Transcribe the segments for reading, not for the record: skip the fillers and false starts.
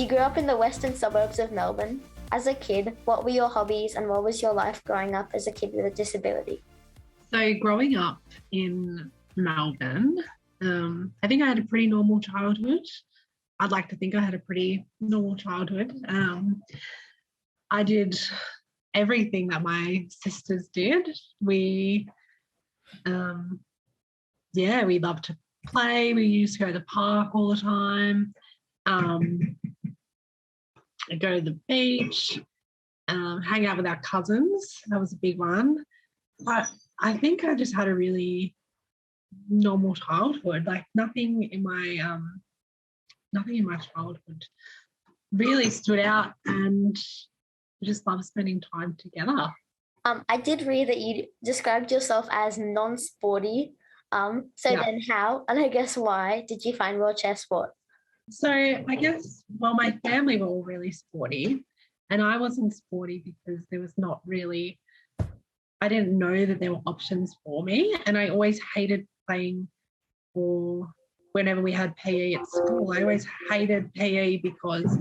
You grew up in the western suburbs of Melbourne. As a kid, what were your hobbies and what was your life growing up as a kid with a disability? So growing up in Melbourne, I think I had a pretty normal childhood. I'd like to think I had a pretty normal childhood. I did everything that my sisters did. We loved to play. We used to go to the park all the time. I'd go to the beach, hang out with our cousins. That was a big one. But I think I just had a really normal childhood. Like nothing in my childhood really stood out, and I just love spending time together. I did read that you described yourself as non-sporty. Then how, and I guess why, did you find wheelchair sport? So I guess, my family were all really sporty, and I wasn't sporty because there was not really, I didn't know that there were options for me, and I always hated playing or whenever we had PE at school. I always hated PE because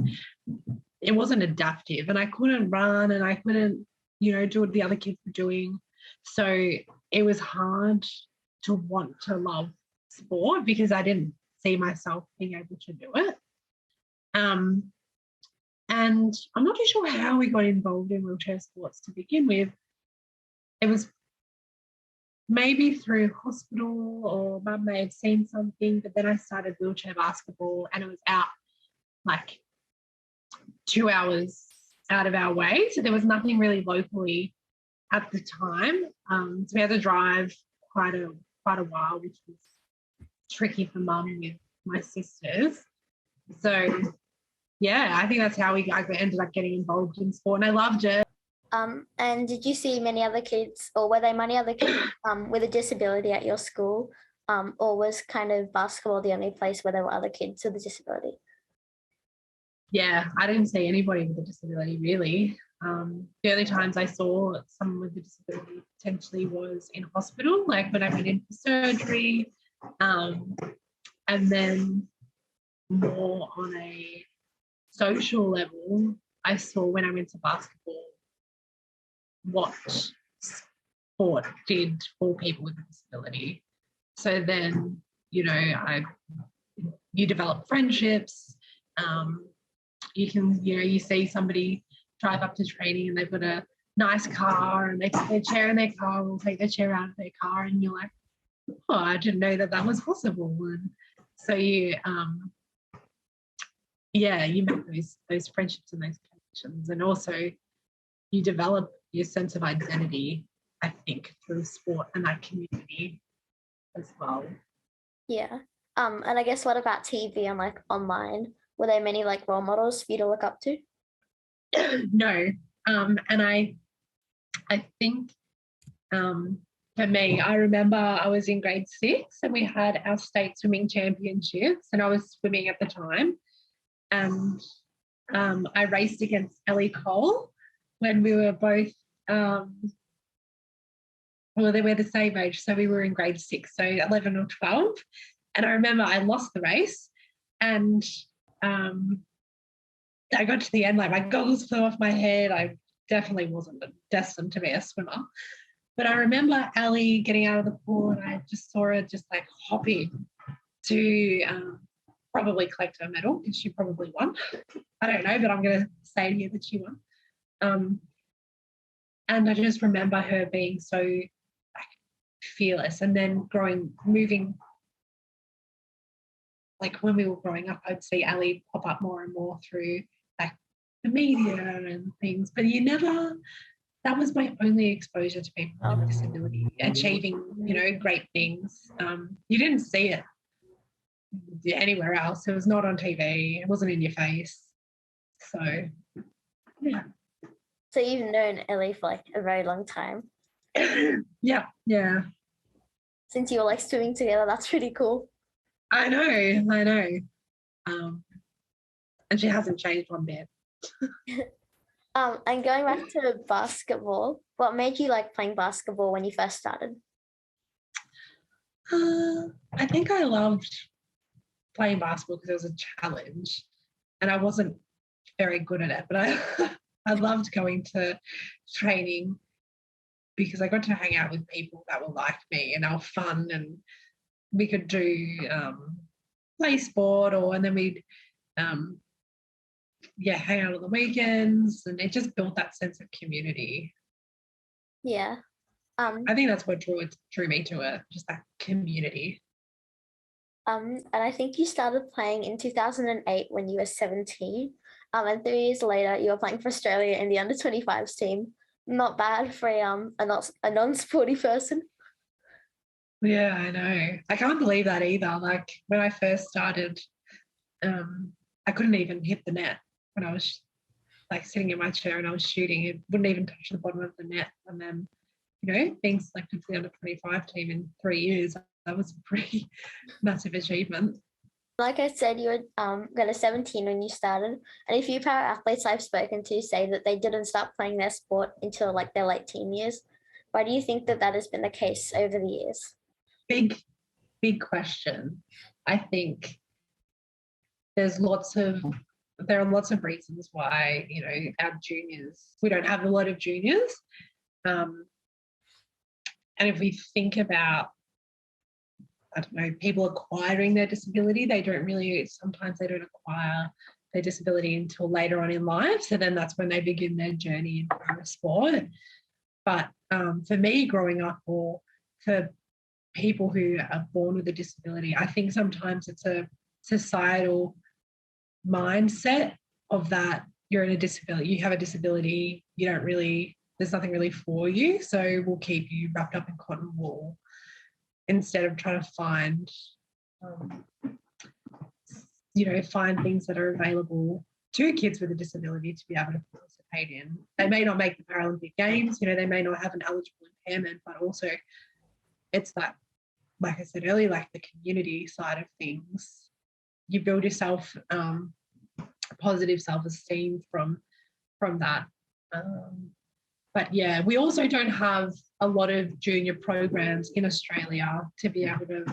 it wasn't adaptive, and I couldn't run and I couldn't, do what the other kids were doing. So it was hard to want to love sport because I didn't see myself being able to do it. And I'm not too sure how we got involved in wheelchair sports to begin with. It was maybe through hospital, or Mum may have seen something, but then I started wheelchair basketball, and it was out like 2 hours out of our way. So there was nothing really locally at the time. So we had to drive quite a while, which was tricky for Mum with my sisters. So I think that's how we ended up getting involved in sport, and I loved it. And did you see many other kids, or were there many other kids with a disability at your school, or was kind of basketball the only place where there were other kids with a disability? Yeah, I didn't see anybody with a disability really. The only times I saw someone with a disability potentially was in hospital, like when I went in for surgery, and then more on a social level, I saw when I went to basketball what sport did for people with a disability. So then, you develop friendships. You see somebody drive up to training and they've got a nice car and they take their chair in their car, or take their chair out of their car, and you're like, oh, I didn't know that was possible. And so you make those friendships and those connections, and also you develop your sense of identity, I think, through sport and that community as well. Yeah. And I guess what about TV and like online? Were there many like role models for you to look up to? No. And I think for me, I remember I was in grade 6 and we had our state swimming championships, and I was swimming at the time, and I raced against Ellie Cole when we were both, they were the same age, so we were in grade 6, so 11 or 12, and I remember I lost the race, and I got to the end, like my goggles flew off my head. I definitely wasn't destined to be a swimmer. But I remember Ellie getting out of the pool, and I just saw her just like hopping to probably collect her medal, because she probably won. I don't know, but I'm going to say here that she won. And I just remember her being so like fearless, and then moving. Like when we were growing up, I'd see Ellie pop up more and more through like the media and things, but that was my only exposure to people with disability achieving, great things. You didn't see it anywhere else. It was not on TV. It wasn't in your face. So, yeah. So you've known Ellie for like a very long time. Yeah. Since you were like swimming together, that's pretty cool. I know. And she hasn't changed one bit. And going back to basketball, what made you like playing basketball when you first started? I think I loved playing basketball because it was a challenge, and I wasn't very good at it, but I loved going to training because I got to hang out with people that were like me and they were fun, and we could do play sport, and then we'd hang out on the weekends, and it just built that sense of community. Yeah. I think that's what drew me to it, just that community. And I think you started playing in 2008 when you were 17. And 3 years later, you were playing for Australia in the under-25s team. Not bad for a non-sporty person. Yeah, I know. I can't believe that either. Like when I first started, I couldn't even hit the net when I was like sitting in my chair and I was shooting. It wouldn't even touch the bottom of the net. And then, being selected for the under-25 team in 3 years, that was a pretty massive achievement. Like I said, you were 17 when you started. And a few para athletes I've spoken to say that they didn't start playing their sport until like their late teen years. Why do you think that has been the case over the years? Big question. I think there are lots of reasons why, our juniors, we don't have a lot of juniors. And if we think about, I don't know, people acquiring their disability, sometimes they don't acquire their disability until later on in life. So then that's when they begin their journey in para sport. But for me growing up, or for people who are born with a disability, I think sometimes it's a societal mindset of that you're in a disability, you have a disability, there's nothing really for you, so we'll keep you wrapped up in cotton wool instead of trying to find things that are available to kids with a disability to be able to participate in. They may not make the Paralympic Games, they may not have an eligible impairment, but also it's that, like I said earlier, like the community side of things. You build yourself positive self-esteem from that. But yeah, we also don't have a lot of junior programs in Australia to be able to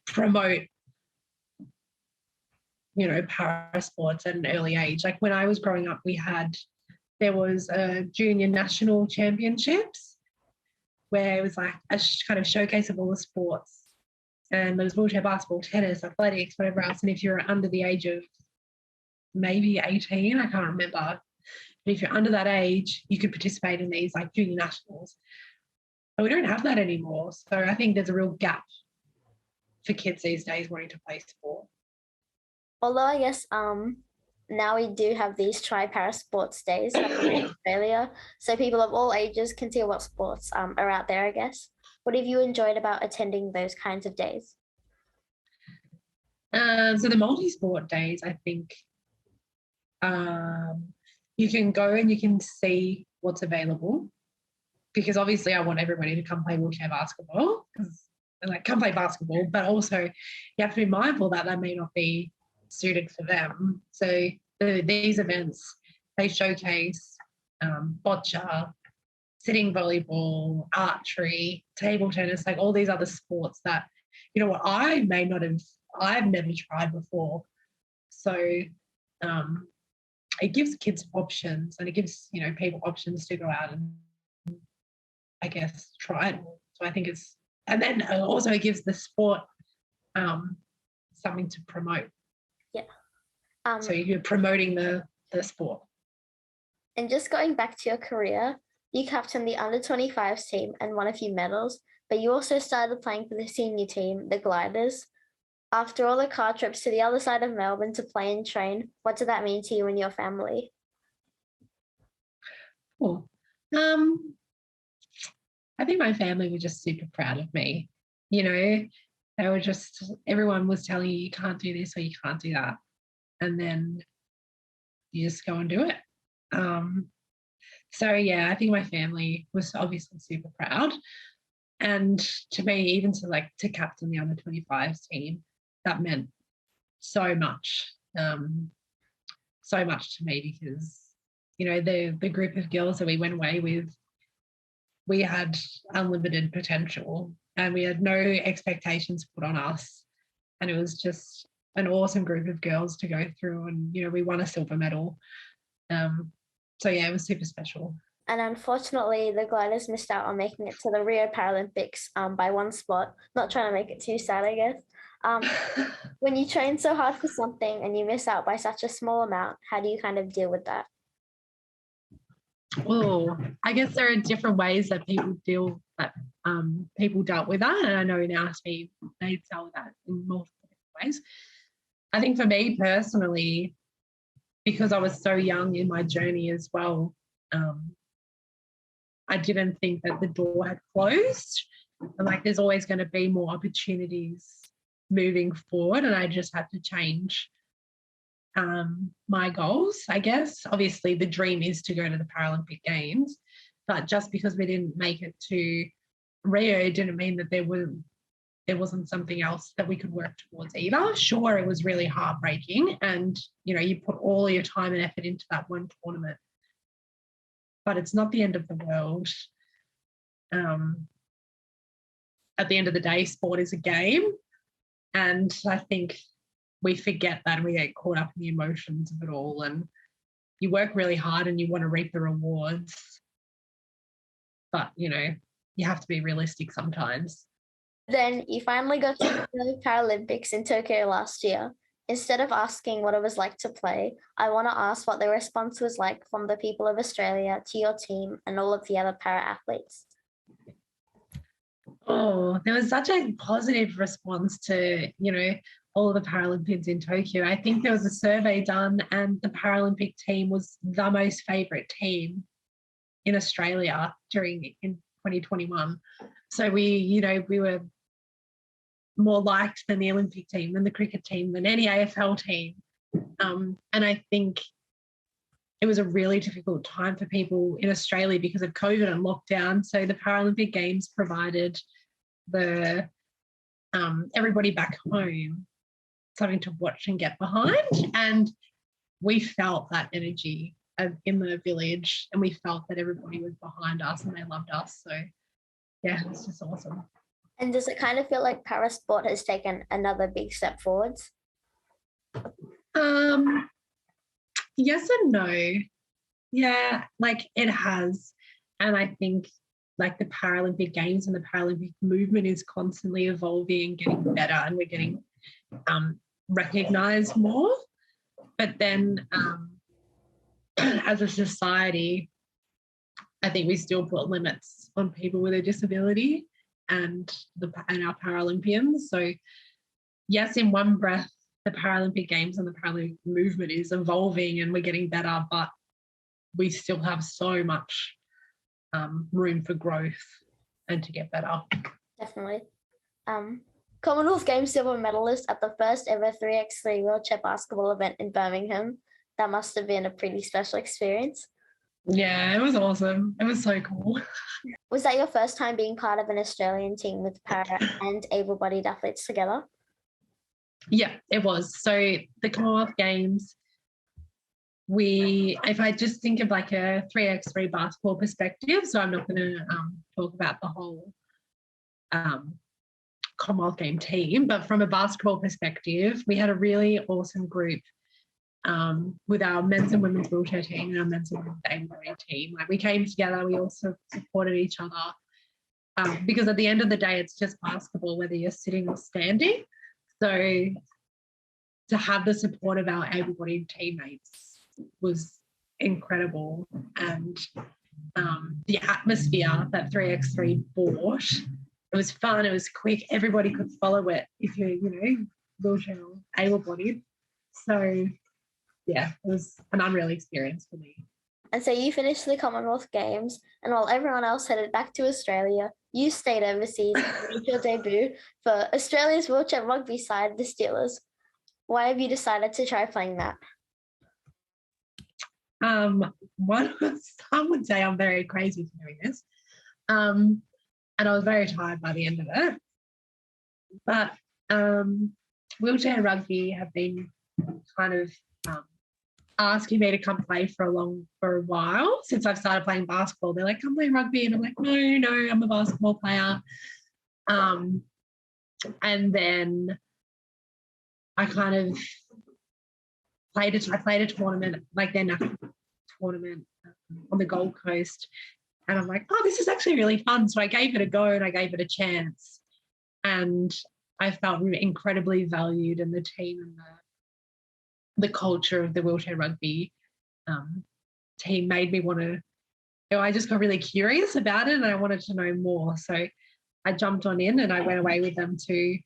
promote, para sports at an early age. Like when I was growing up, there was a junior national championships where it was like a kind of showcase of all the sports. And there was wheelchair basketball, tennis, athletics, whatever else. And if you're under the age of maybe 18, I can't remember, but if you're under that age, you could participate in these like junior nationals. But we don't have that anymore. So I think there's a real gap for kids these days wanting to play sport. Although I guess now we do have these para sports days in Australia, so people of all ages can see what sports are out there, I guess. What have you enjoyed about attending those kinds of days? So the multi-sport days, I think you can go and you can see what's available, because obviously I want everybody to come play wheelchair basketball, because come play basketball, but also you have to be mindful that may not be suited for them. So these events, they showcase boccia, sitting volleyball, archery, table tennis, like all these other sports that, I've never tried before. So it gives kids options, and it gives, people options to go out and, I guess, try it. So I think and then also it gives the sport something to promote. Yeah. So you're promoting the sport. And just going back to your career, you captained the under-25s team and won a few medals, but you also started playing for the senior team, the Gliders. After all the car trips to the other side of Melbourne to play and train, what did that mean to you and your family? Cool. I think my family were just super proud of me. They were everyone was telling you can't do this or you can't do that. And then you just go and do it. So yeah, I think my family was obviously super proud. And to me, even to captain the under-25s team, that meant so much. So much to me, because, the group of girls that we went away with, we had unlimited potential and we had no expectations put on us. And it was just an awesome group of girls to go through, and we won a silver medal. So yeah, it was super special. And unfortunately, the gliders missed out on making it to the Rio Paralympics by one spot. Not trying to make it too sad, I guess. When you train so hard for something and you miss out by such a small amount, how do you kind of deal with that? Oh, I guess there are different ways that people dealt with that, and I know in our team they dealt with that in multiple ways. I think for me personally, because I was so young in my journey as well, I didn't think that the door had closed, and like there's always going to be more opportunities moving forward, and I just had to change my goals, I guess. Obviously, the dream is to go to the Paralympic Games, but just because we didn't make it to Rio didn't mean that there wasn't something else that we could work towards either. Sure, it was really heartbreaking, and you put all your time and effort into that one tournament, but it's not the end of the world. At the end of the day, sport is a game, and I think we forget that and we get caught up in the emotions of it all, and you work really hard and you want to reap the rewards, but you have to be realistic sometimes. Then you finally got to the Paralympics in Tokyo last year. Instead of asking what it was like to play, I want to ask what the response was like from the people of Australia to your team and all of the other para-athletes. Oh, there was such a positive response to, all of the Paralympians in Tokyo. I think there was a survey done and the Paralympic team was the most favourite team in Australia in 2021. So we were more liked than the Olympic team, than the cricket team, than any AFL team. And I think it was a really difficult time for people in Australia because of COVID and lockdown. So the Paralympic Games provided the everybody back home something to watch and get behind. And we felt that energy in the village, and we felt that everybody was behind us and they loved us. So yeah, it's just awesome. And does it kind of feel like parasport has taken another big step forwards? Yes and no. Yeah, like it has. And I think like the Paralympic Games and the Paralympic movement is constantly evolving and getting better, and we're getting recognised more. But then as a society, I think we still put limits on people with a disability and our Paralympians. So yes, in one breath, the Paralympic Games and the Paralympic movement is evolving and we're getting better, but we still have so much room for growth and to get better. Definitely. Commonwealth Games silver medalist at the first ever 3x3 wheelchair basketball event in Birmingham. That must have been a pretty special experience. Yeah, it was awesome. It was so cool. Was that your first time being part of an Australian team with para and able-bodied athletes together? Yeah, it was. So the Commonwealth Games, if I just think of like a 3x3 basketball perspective, so I'm not going to talk about the whole Commonwealth Game team, but from a basketball perspective, we had a really awesome group with our men's and women's wheelchair team and our men's and women's able-bodied team. Like we came together, we also supported each other because at the end of the day, it's just basketball, whether you're sitting or standing. So to have the support of our able-bodied teammates was incredible, and the atmosphere that 3x3 brought, it was fun, it was quick, everybody could follow it if you're, wheelchair or able-bodied. So yeah, it was an unreal experience for me. And so you finished the Commonwealth Games, and while everyone else headed back to Australia, you stayed overseas and made your debut for Australia's wheelchair rugby side, the Steelers. Why have you decided to try playing that? Some would say I'm very crazy for doing this. And I was very tired by the end of it. But Wheelchair Rugby have been kind of asking me to come play for a while since I've started playing basketball. They're like, come play rugby. And I'm like, no, I'm a basketball player. And then I kind of played a tournament, like their national tournament on the Gold Coast. And I'm like, oh, this is actually really fun. So I gave it a go and I gave it a chance. And I felt incredibly valued, and the team and the culture of the Wheelchair Rugby team made me want to, I just got really curious about it and I wanted to know more. So I jumped on in and I went away with them to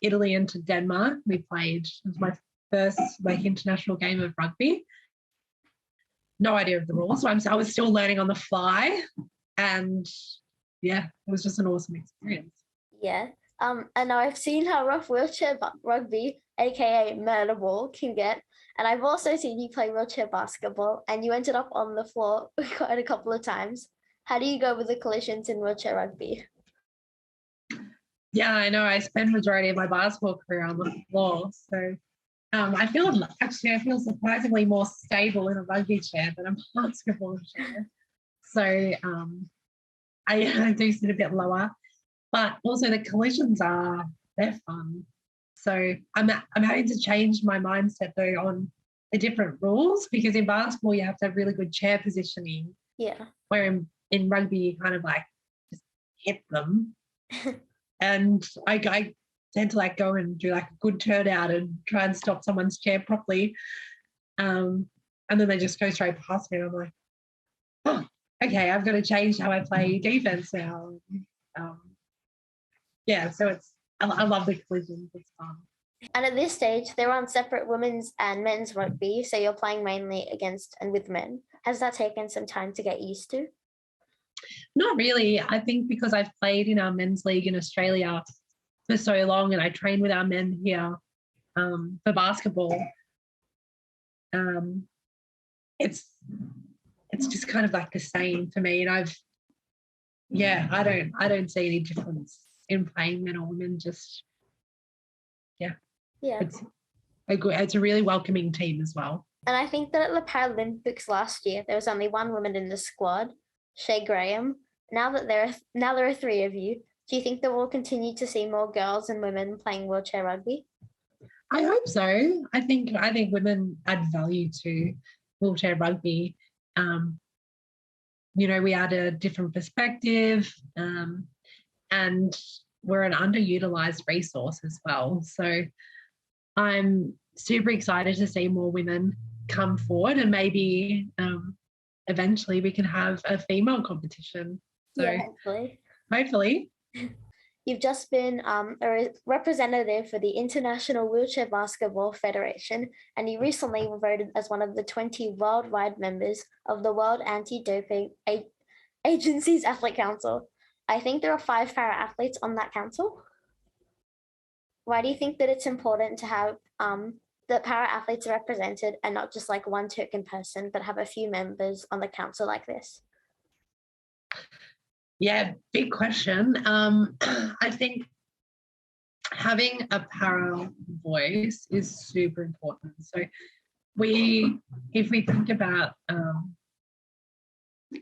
Italy and to Denmark. We played, it was my first international game of rugby. No idea of the rules. So I was still learning on the fly, and yeah, it was just an awesome experience. Yeah. And now I've seen how rough wheelchair rugby, a.k.a. Murderball, can get. And I've also seen you play wheelchair basketball, and you ended up on the floor quite a couple of times. How do you go with the collisions in wheelchair rugby? Yeah, I know. I spent majority of my basketball career on the floor. So I feel surprisingly more stable in a rugby chair than a basketball chair. So I do sit a bit lower, but also the collisions they're fun. So I'm having to change my mindset though on the different rules, because in basketball you have to have really good chair positioning. Yeah. Where in rugby you kind of like just hit them. And I tend to like go and do like a good turnout and try and stop someone's chair properly. And then they just go straight past me and I'm like, oh, okay, I've got to change how I play defense now. Yeah, so I love the collisions. It's fun. And at this stage, they're on separate women's and men's rugby, so you're playing mainly against and with men. Has that taken some time to get used to? Not really. I think because I've played in our men's league in Australia for so long, and I train with our men here for basketball. It's just kind of like the same for me, and I don't see any difference in playing men or women. Just yeah, it's a really welcoming team as well. And I think that at the Paralympics last year, there was only one woman in the squad, Shay Graham. Now there are three of you. Do you think that we'll continue to see more girls and women playing wheelchair rugby? I hope so. I think women add value to wheelchair rugby. We add a different perspective, and we're an underutilized resource as well. So I'm super excited to see more women come forward, and maybe eventually we can have a female competition. So yeah, hopefully. You've just been a representative for the International Wheelchair Basketball Federation, and you recently were voted as one of the 20 worldwide members of the World Anti-Doping Agency's Athlete Council. I think there are 5 para-athletes on that council. Why do you think that it's important to have the para-athletes represented and not just like one token person, but have a few members on the council like this? Yeah, big question. I think having a para voice is super important. So if we think about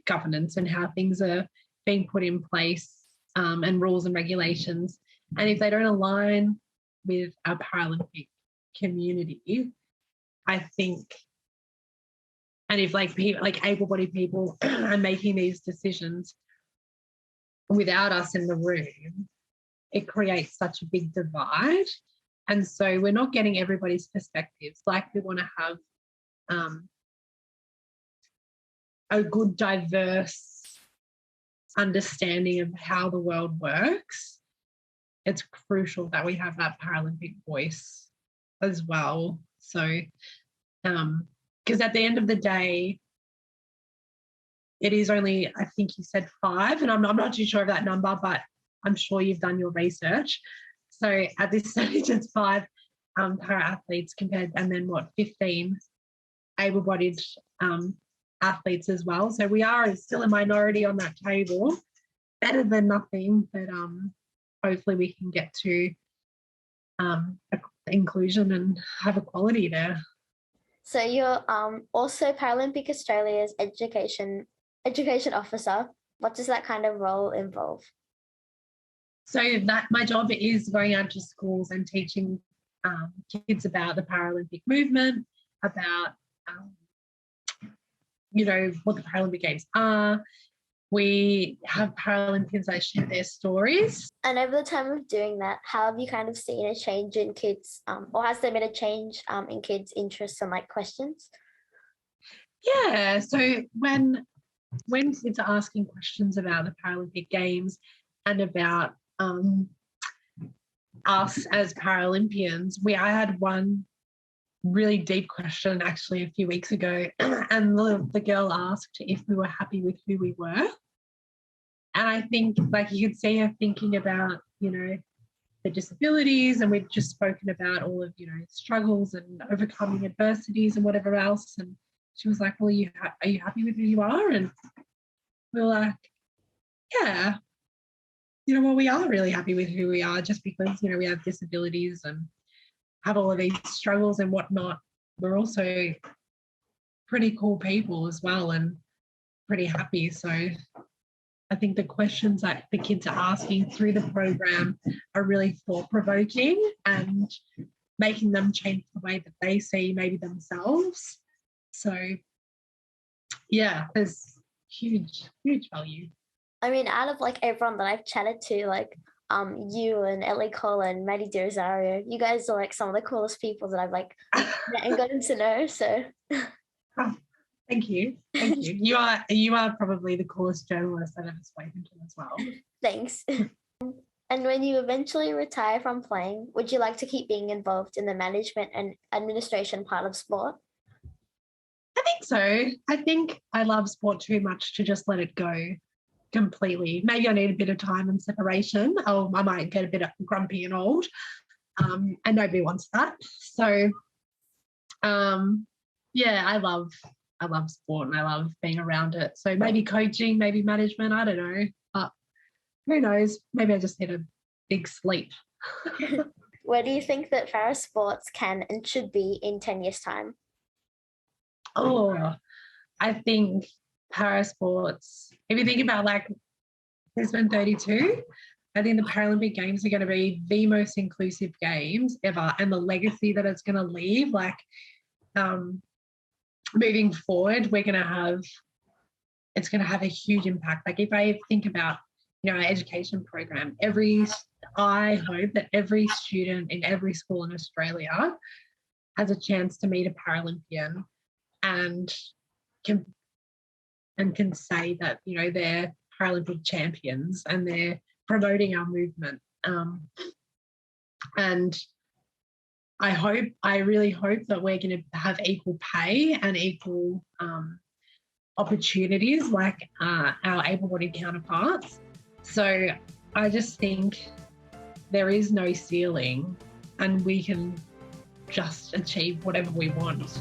governance and how things are being put in place and rules and regulations, and if they don't align with our Paralympic community, I think, and if like people, like able-bodied people are making these decisions without us in the room, it creates such a big divide. And so we're not getting everybody's perspectives. Like we want to have a good, diverse understanding of how the world works. It's crucial that we have that Paralympic voice as well. So, because at the end of the day, it is only, I think you said 5, and I'm not too sure of that number, but I'm sure you've done your research. So at this stage, it's 5 para-athletes compared, and then 15 able-bodied athletes as well. So we are still a minority on that table. Better than nothing, but hopefully we can get to inclusion and have equality there. So you're also Paralympic Australia's education officer. What does that kind of role involve? So that my job is going out to schools and teaching kids about the Paralympic movement, about what the Paralympic Games are. We have Paralympians that share their stories. And over the time of doing that, how have you kind of seen a change in kids, or has there been a change in kids' interests and like questions? Yeah, so when kids are asking questions about the Paralympic Games and about us as Paralympians, I had one really deep question actually a few weeks ago, and the girl asked if we were happy with who we were. And I think like you could see her thinking about, the disabilities, and we've just spoken about all of, struggles and overcoming adversities and whatever else. And she was like, well, are you happy with who you are? And we were like, yeah, well, we are really happy with who we are, just because, we have disabilities and have all of these struggles and whatnot. We're also pretty cool people as well and pretty happy. So I think the questions that the kids are asking through the program are really thought-provoking and making them change the way that they see maybe themselves. So, yeah, there's huge, huge value. I mean, out of like everyone that I've chatted to, like you and Ellie Cole and Maddie De Rosario, you guys are like some of the coolest people that I've like met and gotten to know. So oh, thank you. You are probably the coolest journalist I've ever spoken to as well. Thanks. And when you eventually retire from playing, would you like to keep being involved in the management and administration part of sport? I think so. I think I love sport too much to just let it go completely. Maybe I need a bit of time and separation. I might get a bit grumpy and old, and nobody wants that. So, yeah, I love sport and I love being around it. So maybe coaching, maybe management. I don't know, but who knows? Maybe I just need a big sleep. Where do you think that para sports can and should be in 10 years' time? Oh, I think para sports, if you think about like Brisbane 32, I think the Paralympic Games are going to be the most inclusive games ever, and the legacy that it's going to leave, like moving forward, it's going to have a huge impact. Like if I think about, our education program, I hope that every student in every school in Australia has a chance to meet a Paralympian and can say that, they're Paralympic champions and they're promoting our movement. And I really hope that we're going to have equal pay and equal opportunities like our able-bodied counterparts. So I just think there is no ceiling and we can just achieve whatever we want.